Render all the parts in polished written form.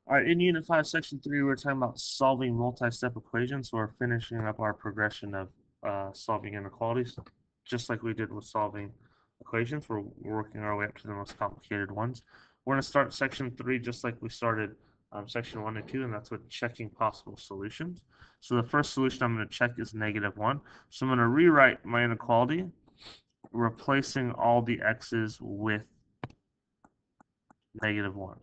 All right, in Unit 5, Section 3, we're talking about solving multi-step equations. So we're finishing up our progression of solving inequalities, just like we did with solving equations. We're working our way up to the most complicated ones. We're going to start Section 3 just like we started Section 1 and 2, and that's with checking possible solutions. So the first solution I'm going to check is -1. So I'm going to rewrite my inequality, replacing all the x's with -1.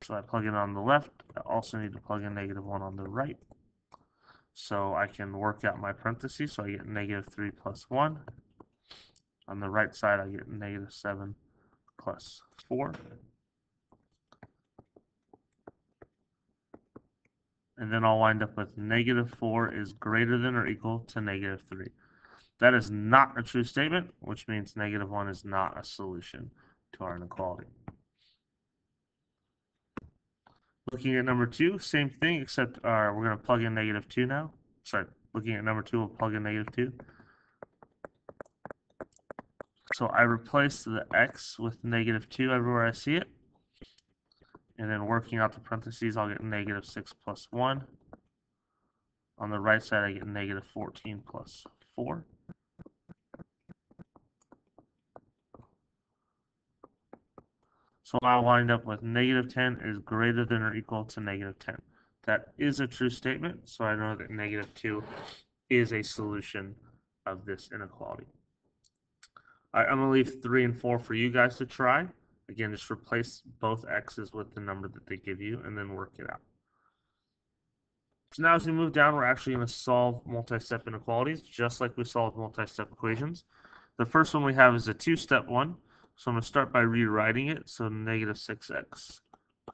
So I plug in on the left. I also need to plug in -1 on the right. So I can work out my parentheses. So I get -3 plus 1. On the right side, I get -7 plus 4. And then I'll wind up with -4 is greater than or equal to -3. That is not a true statement, which means -1 is not a solution to our inequality. Looking at number 2, same thing, except we're going to plug in -2 now. Sorry, looking at number 2, we'll plug in -2. So I replace the x with -2 everywhere I see it. And then working out the parentheses, I'll get -6 plus 1. On the right side, I get -14 plus 4. So I'll wind up with -10 is greater than or equal to -10. That is a true statement, so I know that -2 is a solution of this inequality. All right, I'm going to leave 3 and 4 for you guys to try. Again, just replace both x's with the number that they give you and then work it out. So now as we move down, we're actually going to solve multi-step inequalities, just like we solved multi-step equations. The first one we have is a two-step one. So I'm going to start by rewriting it. So -6x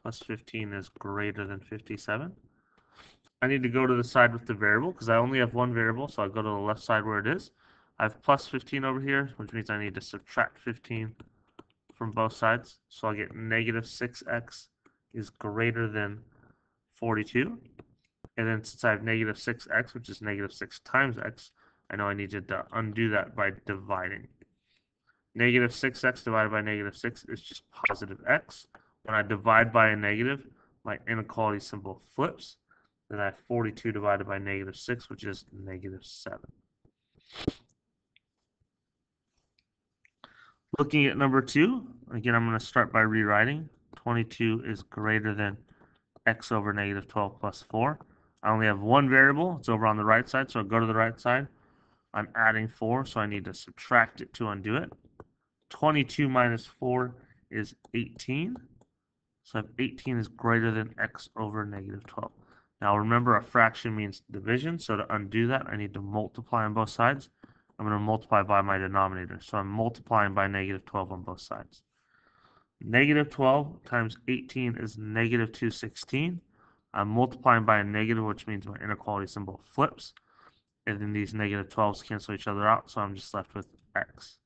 plus 15 is greater than 57. I need to go to the side with the variable because I only have one variable. So I'll go to the left side where it is. I have plus 15 over here, which means I need to subtract 15 from both sides. So I'll get -6x is greater than 42. And then since I have -6x, which is -6 times x, I know I need to undo that by dividing. -6x divided by -6 is just positive x. When I divide by a negative, my inequality symbol flips. Then I have 42 divided by -6, which is -7. Looking at number 2, again, I'm going to start by rewriting. 22 is greater than x over -12 plus 4. I only have one variable. It's over on the right side, so I'll go to the right side. I'm adding 4, so I need to subtract it to undo it. 22 minus 4 is 18. So I have 18 is greater than x over -12. Now remember, a fraction means division, so to undo that, I need to multiply on both sides. I'm going to multiply by my denominator, so I'm multiplying by -12 on both sides. -12 times 18 is -216. I'm multiplying by a negative, which means my inequality symbol flips. And then these -12s cancel each other out, so I'm just left with x.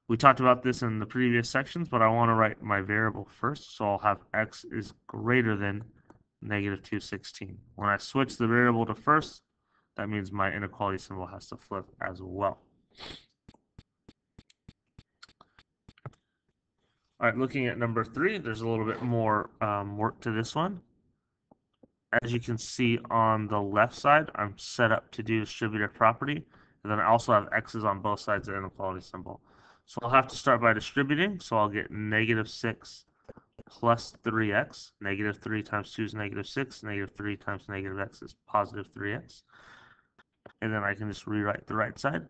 We talked about this in the previous sections, but I want to write my variable first, so I'll have x is greater than -216. When I switch the variable to first, that means my inequality symbol has to flip as well. All right, looking at number 3, there's a little bit more work to this one. As you can see on the left side, I'm set up to do distributive property, and then I also have x's on both sides of the inequality symbol. So I'll have to start by distributing, so I'll get -6 plus 3x. -3 times 2 is -6. -3 times -x is positive 3x. And then I can just rewrite the right side.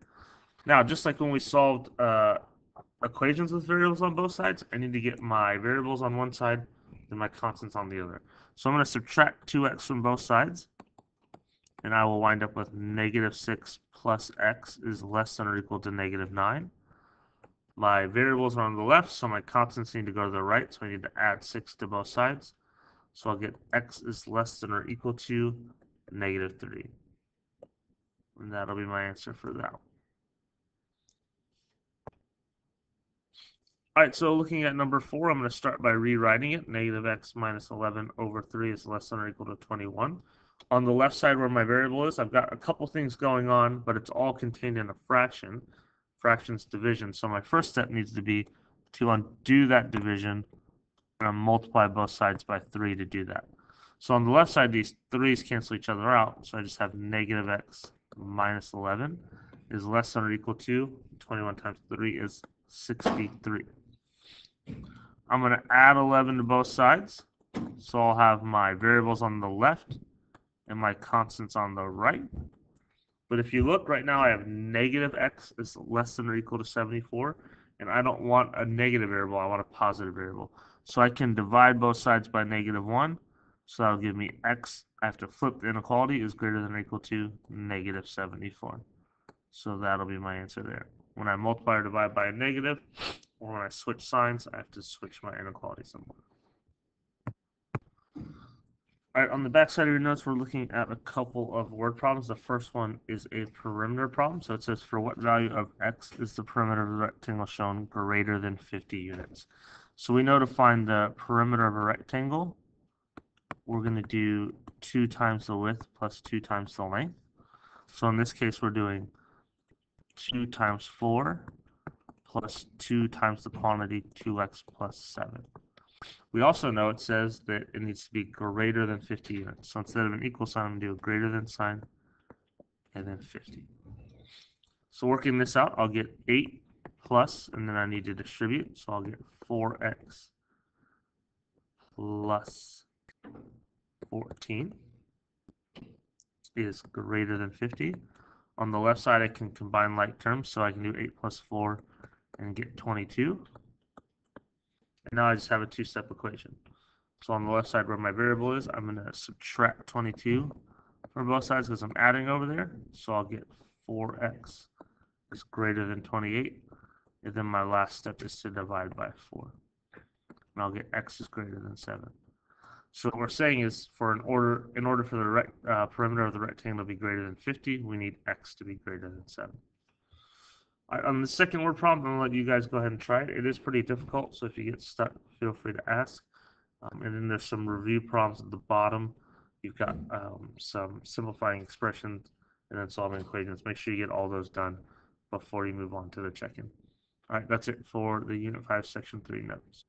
Now, just like when we solved equations with variables on both sides, I need to get my variables on one side and my constants on the other. So I'm going to subtract 2x from both sides, and I will wind up with -6 plus x is less than or equal to -9. My variables are on the left, so my constants need to go to the right, so I need to add 6 to both sides. So I'll get x is less than or equal to -3. And that'll be my answer for that. All right, so looking at number 4, I'm going to start by rewriting it. -x minus 11 over 3 is less than or equal to 21. On the left side where my variable is, I've got a couple things going on, but it's all contained in a fraction. Fraction's division. So my first step needs to be to undo that division and I multiply both sides by 3 to do that. So on the left side, these 3's cancel each other out, so I just have negative x minus 11 is less than or equal to 21 times 3 is 63. I'm going to add 11 to both sides, so I'll have my variables on the left and my constants on the right. But if you look right now, I have negative x is less than or equal to 74, and I don't want a negative variable, I want a positive variable. So I can divide both sides by negative 1, so that'll give me x, I have to flip the inequality, is greater than or equal to negative 74. So that'll be my answer there. When I multiply or divide by a negative, or when I switch signs, I have to switch my inequality symbol. All right, on the back side of your notes, we're looking at a couple of word problems. The first one is a perimeter problem. So it says, for what value of x is the perimeter of the rectangle shown greater than 50 units? So we know to find the perimeter of a rectangle, we're going to do 2 times the width plus 2 times the length. So in this case, we're doing 2 times 4 plus 2 times the quantity 2x plus 7. We also know it says that it needs to be greater than 50 units. So instead of an equal sign, I'm going to do a greater than sign and then 50. So working this out, I'll get 8 plus, and then I need to distribute. So I'll get 4x plus 14 is greater than 50. On the left side, I can combine like terms. So I can do 8 plus 4 and get 22. And now I just have a two-step equation. So on the left side where my variable is, I'm going to subtract 22 from both sides because I'm adding over there. So I'll get 4x is greater than 28. And then my last step is to divide by 4. And I'll get x is greater than 7. So what we're saying is in order for the perimeter of the rectangle to be greater than 50, we need x to be greater than 7. On the second word problem, I'm going to let you guys go ahead and try it. It is pretty difficult, so if you get stuck, feel free to ask. And then there's some review problems at the bottom. You've got some simplifying expressions and then solving equations. Make sure you get all those done before you move on to the check-in. All right, that's it for the Unit 5, Section 3 notes.